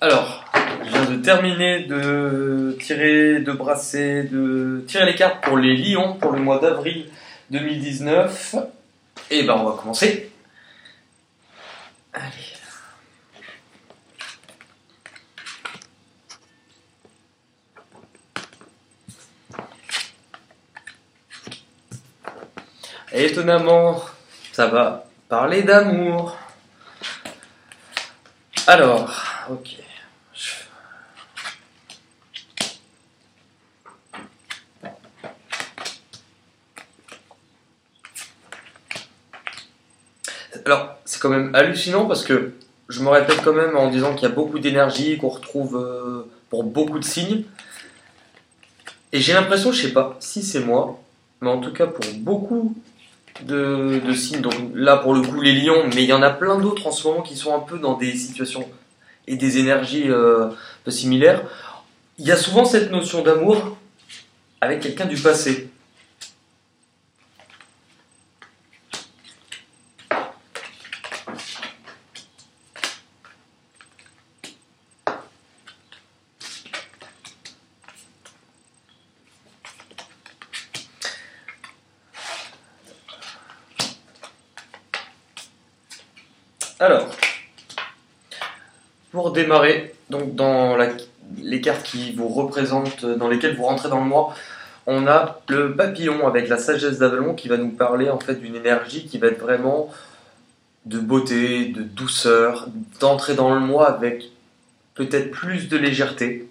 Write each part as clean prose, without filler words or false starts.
Alors, je viens de terminer de tirer, de tirer les cartes pour les lions pour le mois d'avril 2019. Et ben on va commencer. Allez. Et étonnamment, ça va parler d'amour. Alors, ok. Alors, c'est quand même hallucinant parce que je me répète quand même en disant qu'il y a beaucoup d'énergie qu'on retrouve pour beaucoup de signes. Et j'ai l'impression, je sais pas si c'est moi, mais en tout cas pour beaucoup de signes, donc là pour le coup les lions, mais il y en a plein d'autres en ce moment qui sont un peu dans des situations et des énergies peu similaires. Il y a souvent cette notion d'amour avec quelqu'un du passé. Alors, pour démarrer, donc dans les cartes qui vous représentent, dans lesquelles vous rentrez dans le mois, on a le papillon avec la sagesse d'Avalon qui va nous parler en fait d'une énergie qui va être vraiment de beauté, de douceur, d'entrer dans le mois avec peut-être plus de légèreté.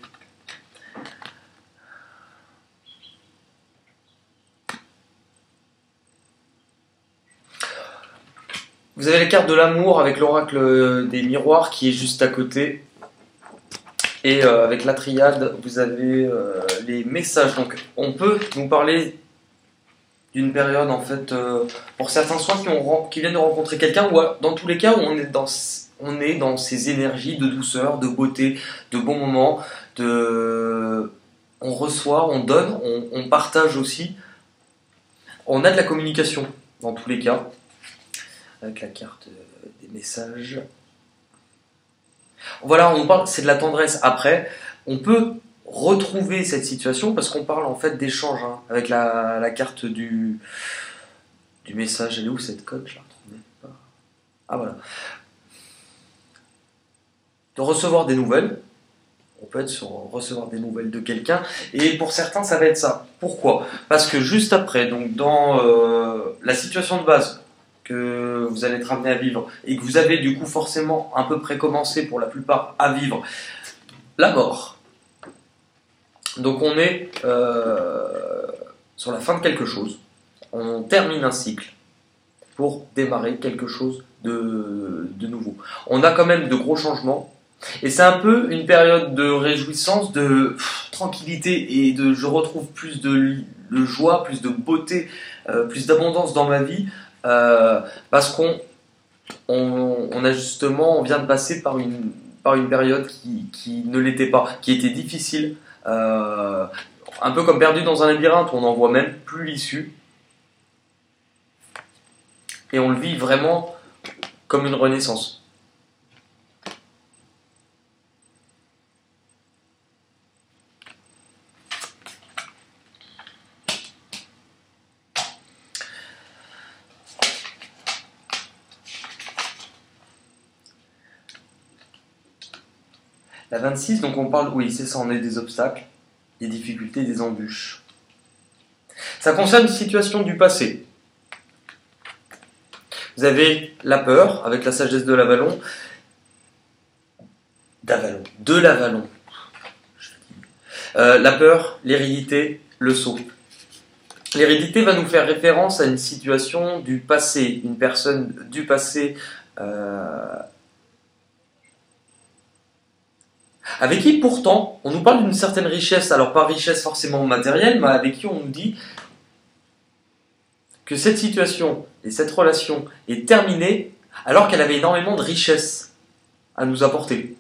Vous avez les cartes de l'amour avec l'oracle des miroirs qui est juste à côté. Et avec la triade, vous avez les messages. Donc on peut nous parler d'une période en fait, pour certains soit qui viennent de rencontrer quelqu'un, ou dans tous les cas où on est dans ces énergies de douceur, de beauté, de bons moments, on reçoit, on donne, on partage aussi. On a de la communication dans tous les cas. Avec la carte des messages. Voilà, on parle, c'est de la tendresse. Après, on peut retrouver cette situation parce qu'on parle en fait d'échange avec la carte du message. Elle est où cette code? Je la retrouvais pas. Ah voilà. De recevoir des nouvelles. On peut être sur recevoir des nouvelles de quelqu'un. Et pour certains, ça va être ça. Pourquoi? Parce que juste après, donc dans la situation de base que vous allez être amené à vivre et que vous avez du coup forcément à peu près commencé pour la plupart à vivre la mort. Donc on est sur la fin de quelque chose, on termine un cycle pour démarrer quelque chose de nouveau. On a quand même de gros changements et c'est un peu une période de réjouissance, de tranquillité et de je retrouve plus de joie, plus de beauté, plus d'abondance dans ma vie. Parce qu'on a justement, on vient de passer par une période qui ne l'était pas, qui était difficile, un peu comme perdu dans un labyrinthe où on n'en voit même plus l'issue. Et on le vit vraiment comme une renaissance. La 26, donc on parle, oui, c'est ça, on est des obstacles, des difficultés, des embûches. Ça concerne une situation du passé. Vous avez la peur, avec la sagesse de l'Avalon, de l'Avalon. La peur, l'hérédité, le sceau. L'hérédité va nous faire référence à une situation du passé, une personne du passé avec qui pourtant on nous parle d'une certaine richesse, alors pas richesse forcément matérielle, mais avec qui on nous dit que cette situation et cette relation est terminée alors qu'elle avait énormément de richesse à nous apporter.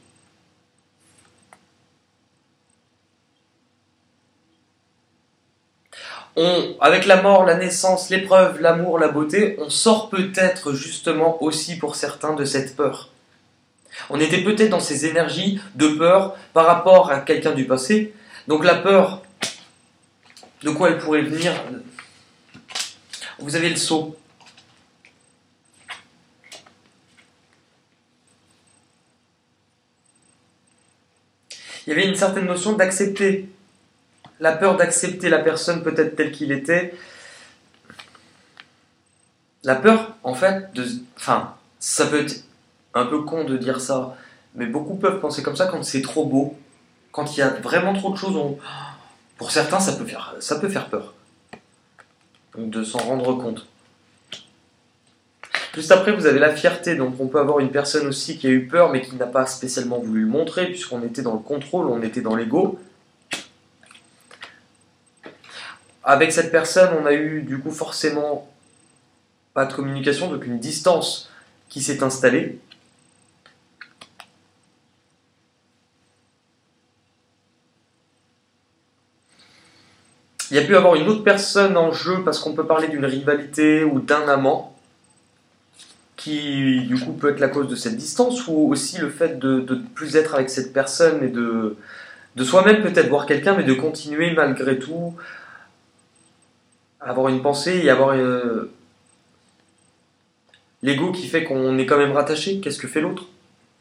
Avec la mort, la naissance, l'épreuve, l'amour, la beauté, on sort peut-être justement aussi pour certains de cette peur. On était peut-être dans ces énergies de peur par rapport à quelqu'un du passé. Donc la peur, de quoi elle pourrait venir? Vous avez le sceau. Il y avait une certaine notion d'accepter. La peur d'accepter la personne peut-être telle qu'il était. La peur, en fait, enfin, ça peut être un peu con de dire ça, mais beaucoup peuvent penser comme ça quand c'est trop beau, quand il y a vraiment trop de choses. Pour certains, ça peut faire peur. Donc de s'en rendre compte. Juste après, vous avez la fierté. Donc on peut avoir une personne aussi qui a eu peur, mais qui n'a pas spécialement voulu le montrer, puisqu'on était dans le contrôle, on était dans l'ego. Avec cette personne, on a eu du coup forcément pas de communication, donc une distance qui s'est installée. Il y a pu avoir une autre personne en jeu parce qu'on peut parler d'une rivalité ou d'un amant qui du coup peut être la cause de cette distance, ou aussi le fait de ne plus être avec cette personne et de soi-même peut-être voir quelqu'un, mais de continuer malgré tout à avoir une pensée et avoir l'ego qui fait qu'on est quand même rattaché. Qu'est-ce que fait l'autre?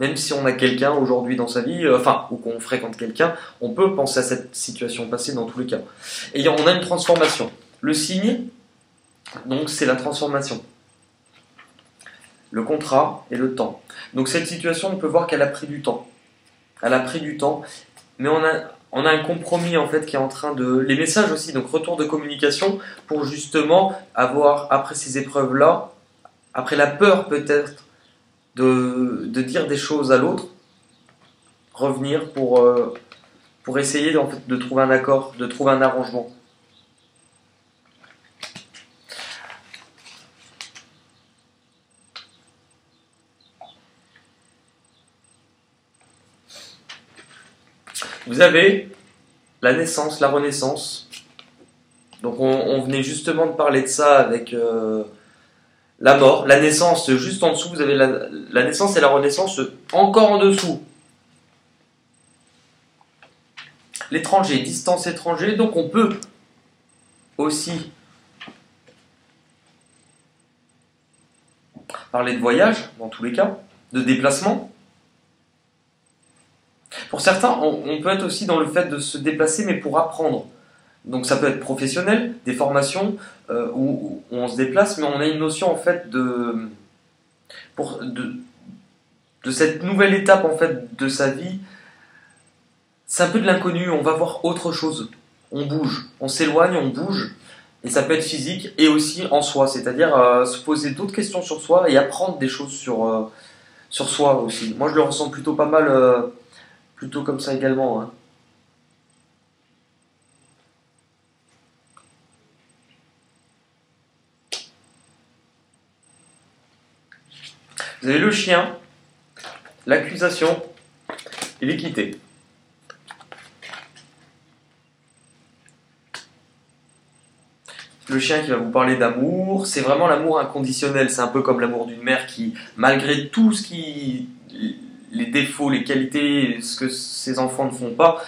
Même si on a quelqu'un aujourd'hui dans sa vie, ou qu'on fréquente quelqu'un, on peut penser à cette situation passée dans tous les cas. Et on a une transformation. Le signe, donc c'est la transformation. Le contrat et le temps. Donc cette situation, on peut voir qu'elle a pris du temps. Elle a pris du temps, mais on a un compromis en fait qui est en train de... Les messages aussi, donc retour de communication, pour justement avoir, après ces épreuves-là, après la peur peut-être de dire des choses à l'autre, revenir pour essayer en fait, de trouver un accord, de trouver un arrangement. Vous avez la naissance, la renaissance. Donc on venait justement de parler de ça avec la mort, la naissance. Juste en dessous, vous avez la naissance et la renaissance. Encore en dessous, l'étranger, distance étranger. Donc on peut aussi parler de voyage, dans tous les cas, de déplacement. Pour certains, on peut être aussi dans le fait de se déplacer, mais pour apprendre. Donc ça peut être professionnel, des formations où on se déplace, mais on a une notion en fait de cette nouvelle étape en fait de sa vie. C'est un peu de l'inconnu, on va voir autre chose. On bouge, on s'éloigne, on bouge. Et ça peut être physique et aussi en soi, c'est-à-dire se poser d'autres questions sur soi et apprendre des choses sur soi aussi. Moi je le ressens plutôt pas mal, plutôt comme ça également, hein. Vous avez le chien, l'accusation et l'équité. Le chien qui va vous parler d'amour, c'est vraiment l'amour inconditionnel. C'est un peu comme l'amour d'une mère qui, malgré tout ce qui, les défauts, les qualités, ce que ses enfants ne font pas,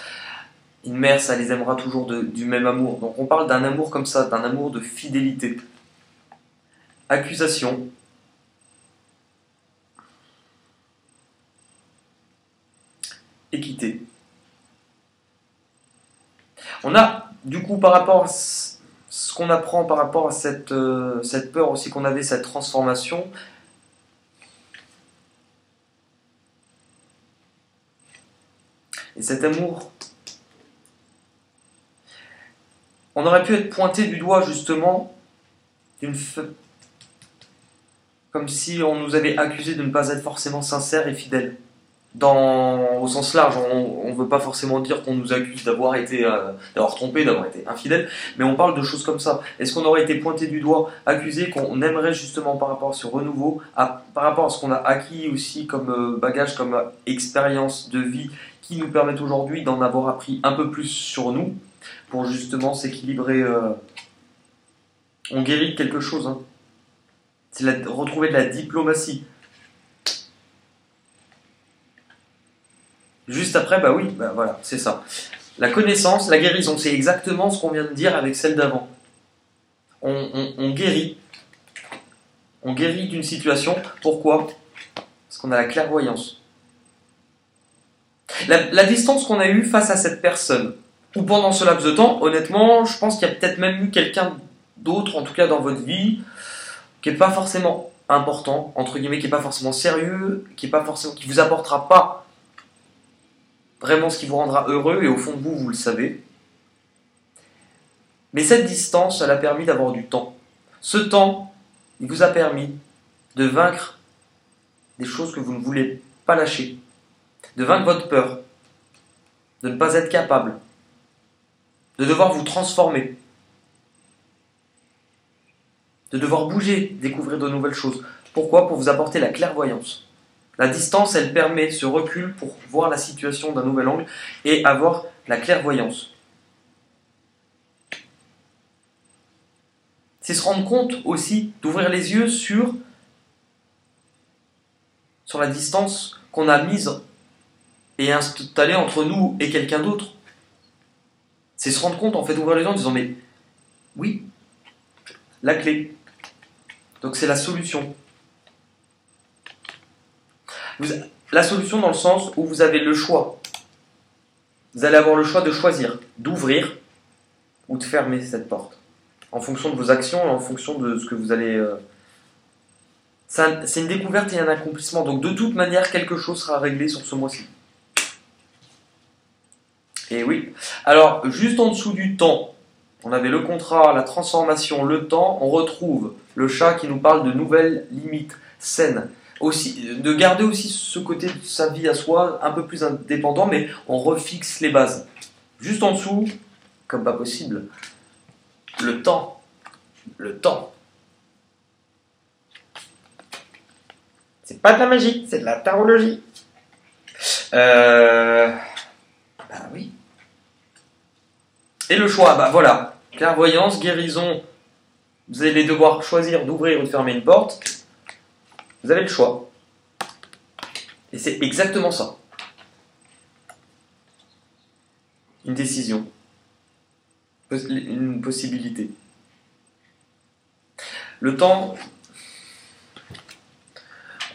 une mère, ça les aimera toujours du même amour. Donc on parle d'un amour comme ça, d'un amour de fidélité. Accusation. Équité. On a, du coup, par rapport à ce qu'on apprend par rapport à cette peur aussi qu'on avait, cette transformation, et cet amour, on aurait pu être pointé du doigt justement comme si on nous avait accusé de ne pas être forcément sincère et fidèle. Au sens large, on ne veut pas forcément dire qu'on nous accuse d'avoir trompé, d'avoir été infidèle, mais on parle de choses comme ça. Est-ce qu'on aurait été pointé du doigt, accusé, qu'on aimerait justement par rapport à ce renouveau, par rapport à ce qu'on a acquis aussi comme bagage, comme expérience de vie, qui nous permettent aujourd'hui d'en avoir appris un peu plus sur nous, pour justement s'équilibrer. On guérit de quelque chose, hein. C'est retrouver de la diplomatie. Juste après, bah oui, bah voilà, c'est ça. La connaissance, la guérison, c'est exactement ce qu'on vient de dire avec celle d'avant. On guérit. On guérit d'une situation. Pourquoi? Parce qu'on a la clairvoyance. La distance qu'on a eue face à cette personne, ou pendant ce laps de temps, honnêtement, je pense qu'il y a peut-être même eu quelqu'un d'autre, en tout cas dans votre vie, qui n'est pas forcément important, entre guillemets, qui n'est pas forcément sérieux, qui vous apportera pas vraiment ce qui vous rendra heureux, et au fond de vous, vous le savez. Mais cette distance, elle a permis d'avoir du temps. Ce temps, il vous a permis de vaincre des choses que vous ne voulez pas lâcher, de vaincre votre peur, de ne pas être capable, de devoir vous transformer, de devoir bouger, découvrir de nouvelles choses. Pourquoi? Pour vous apporter la clairvoyance. La distance, elle permet ce recul pour voir la situation d'un nouvel angle et avoir la clairvoyance. C'est se rendre compte aussi d'ouvrir les yeux sur la distance qu'on a mise et installée entre nous et quelqu'un d'autre. C'est se rendre compte, en fait, d'ouvrir les yeux en disant, mais oui, la clé. Donc c'est la solution. La solution dans le sens où vous avez le choix. Vous allez avoir le choix de choisir, d'ouvrir ou de fermer cette porte. En fonction de vos actions et en fonction de ce que vous allez... C'est une découverte et un accomplissement. Donc de toute manière, quelque chose sera réglé sur ce mois-ci. Et oui. Alors, juste en dessous du temps, on avait le contrat, la transformation, le temps. On retrouve le chat qui nous parle de nouvelles limites saines. Aussi, de garder aussi ce côté de sa vie à soi, un peu plus indépendant, mais on refixe les bases. Juste en dessous, comme pas possible, le temps. Le temps. C'est pas de la magie, c'est de la tarologie. Bah oui. Et le choix, bah voilà. Clairvoyance, guérison. Vous allez devoir choisir d'ouvrir ou de fermer une porte. Vous avez le choix. Et c'est exactement ça. Une décision. Une possibilité. Le temps...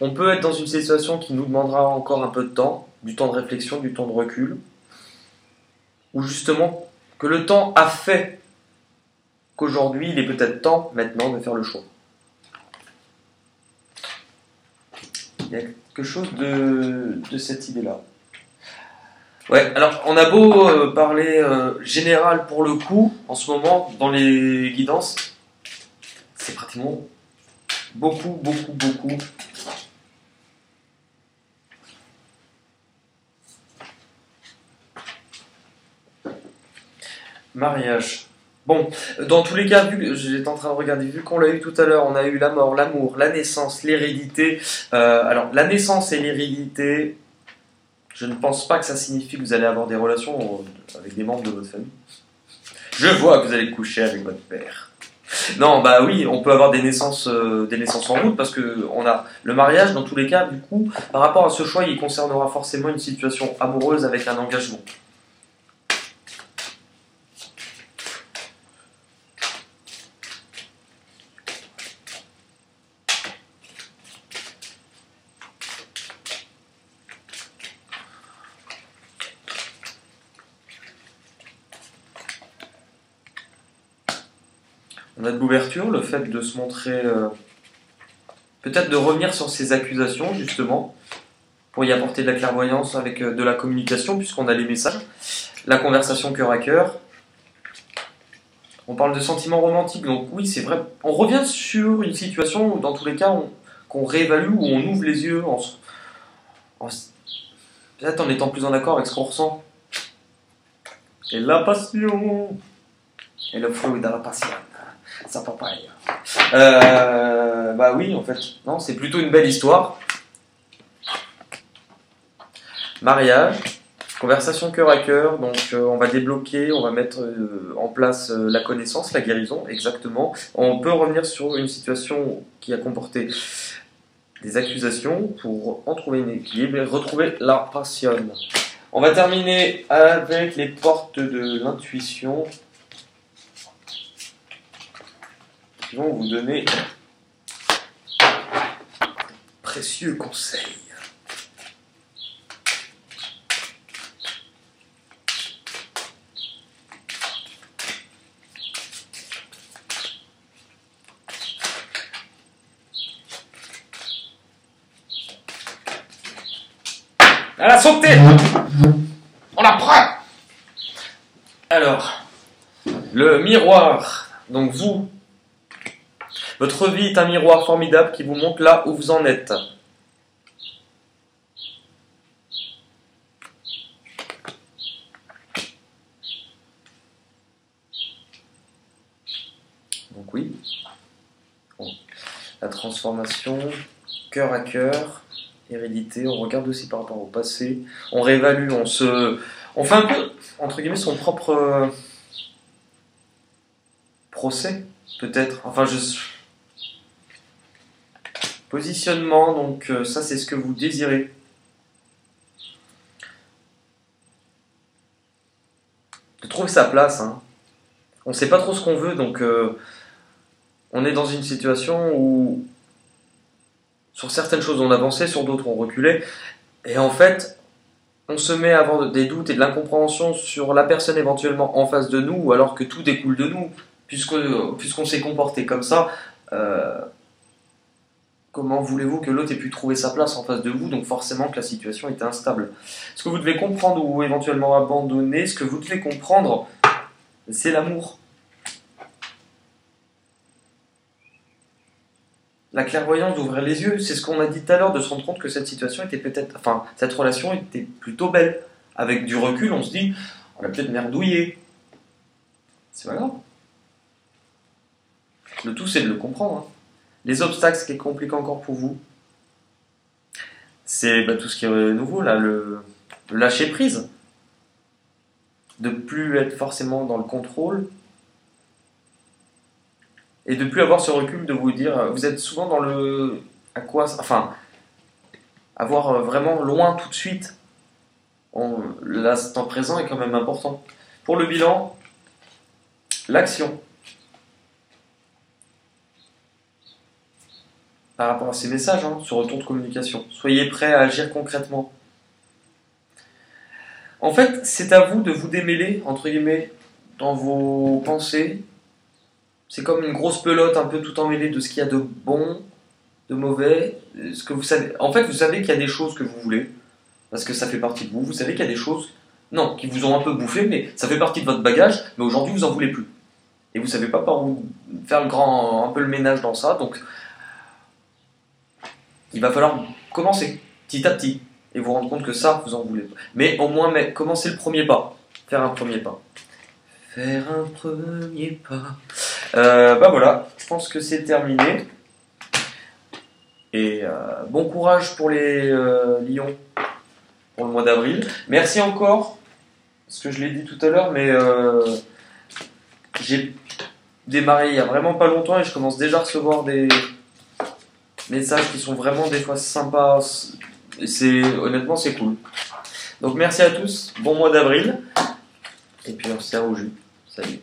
On peut être dans une situation qui nous demandera encore un peu de temps, du temps de réflexion, du temps de recul, ou justement que le temps a fait qu'aujourd'hui il est peut-être temps maintenant de faire le choix. Il y a quelque chose de cette idée-là. Ouais, alors on a beau parler général pour le coup, en ce moment, dans les guidances, c'est pratiquement beaucoup. Mariage. Bon, dans tous les cas, j'étais en train de regarder, vu qu'on l'a eu tout à l'heure, on a eu la mort, l'amour, la naissance, l'hérédité. Alors, la naissance et l'hérédité, je ne pense pas que ça signifie que vous allez avoir des relations avec des membres de votre famille. Je vois que vous allez coucher avec votre père. Non, bah oui, on peut avoir des naissances en route parce que on a le mariage, dans tous les cas, du coup, par rapport à ce choix, il concernera forcément une situation amoureuse avec un engagement. On a de l'ouverture, le fait de se montrer, peut-être de revenir sur ces accusations justement, pour y apporter de la clairvoyance avec de la communication, puisqu'on a les messages, la conversation cœur à cœur. On parle de sentiments romantiques, donc oui, c'est vrai. On revient sur une situation où, dans tous les cas, qu'on réévalue, où on ouvre les yeux, peut-être en étant plus en accord avec ce qu'on ressent. Et la passion, et le fruit de la passion. Ça papaye. Bah oui, en fait, non, c'est plutôt une belle histoire. Mariage, conversation cœur à cœur, donc on va débloquer, on va mettre en place la connaissance, la guérison, exactement. On peut revenir sur une situation qui a comporté des accusations pour en trouver un équilibre et retrouver la passion. On va terminer avec les portes de l'intuition qui vont vous donner précieux conseils. Elle a sauté! On la prend! Alors, le miroir. Donc vous, votre vie est un miroir formidable qui vous montre là où vous en êtes. Donc oui, bon. La transformation, cœur à cœur. Hérédité, on regarde aussi par rapport au passé, on réévalue, on fait un peu, entre guillemets, son propre procès, peut-être, enfin, positionnement, donc ça c'est ce que vous désirez. De trouver sa place, hein. On ne sait pas trop ce qu'on veut, donc on est dans une situation où sur certaines choses on avançait, sur d'autres on reculait, et en fait on se met à avoir des doutes et de l'incompréhension sur la personne éventuellement en face de nous, alors que tout découle de nous, puisqu'on s'est comporté comme ça. Comment voulez-vous que l'autre ait pu trouver sa place en face de vous? Donc forcément que la situation était instable. Ce que vous devez comprendre ou éventuellement abandonner, ce que vous devez comprendre, c'est l'amour. La clairvoyance d'ouvrir les yeux, c'est ce qu'on a dit tout à l'heure, de se rendre compte que cette situation était peut-être, enfin, cette relation était plutôt belle. Avec du recul, on se dit, on a peut-être merdouillé. C'est pas grave. Le tout, c'est de le comprendre. Hein. Les obstacles, ce qui est compliqué encore pour vous, c'est tout ce qui est nouveau, là, le lâcher prise. De plus être forcément dans le contrôle. Et de plus avoir ce recul de vous dire, vous êtes souvent dans le... À quoi... Enfin, avoir vraiment loin tout de suite. L'instant présent est quand même important. Pour le bilan, l'action. Par rapport à ces messages, hein, ce retour de communication. Soyez prêts à agir concrètement. En fait, c'est à vous de vous démêler, entre guillemets, dans vos pensées. C'est comme une grosse pelote un peu tout emmêlée de ce qu'il y a de bon, de mauvais. Ce que vous savez. En fait, vous savez qu'il y a des choses que vous voulez, parce que ça fait partie de vous. Vous savez qu'il y a des choses, non, qui vous ont un peu bouffé, mais ça fait partie de votre bagage, mais aujourd'hui, vous en voulez plus. Et vous savez pas par où faire un peu le ménage dans ça, donc il va falloir commencer, petit à petit, et vous rendre compte que ça, vous en voulez pas. Mais au moins, commencez le premier pas. Faire un premier pas. Faire un premier pas. Voilà, je pense que c'est terminé. Et bon courage pour les lions pour le mois d'avril. Merci encore, parce que je l'ai dit tout à l'heure, mais j'ai démarré il y a vraiment pas longtemps et je commence déjà à recevoir des messages qui sont vraiment des fois sympas. Honnêtement, c'est cool. Donc merci à tous, bon mois d'avril, et puis on se tient au jus. Salut.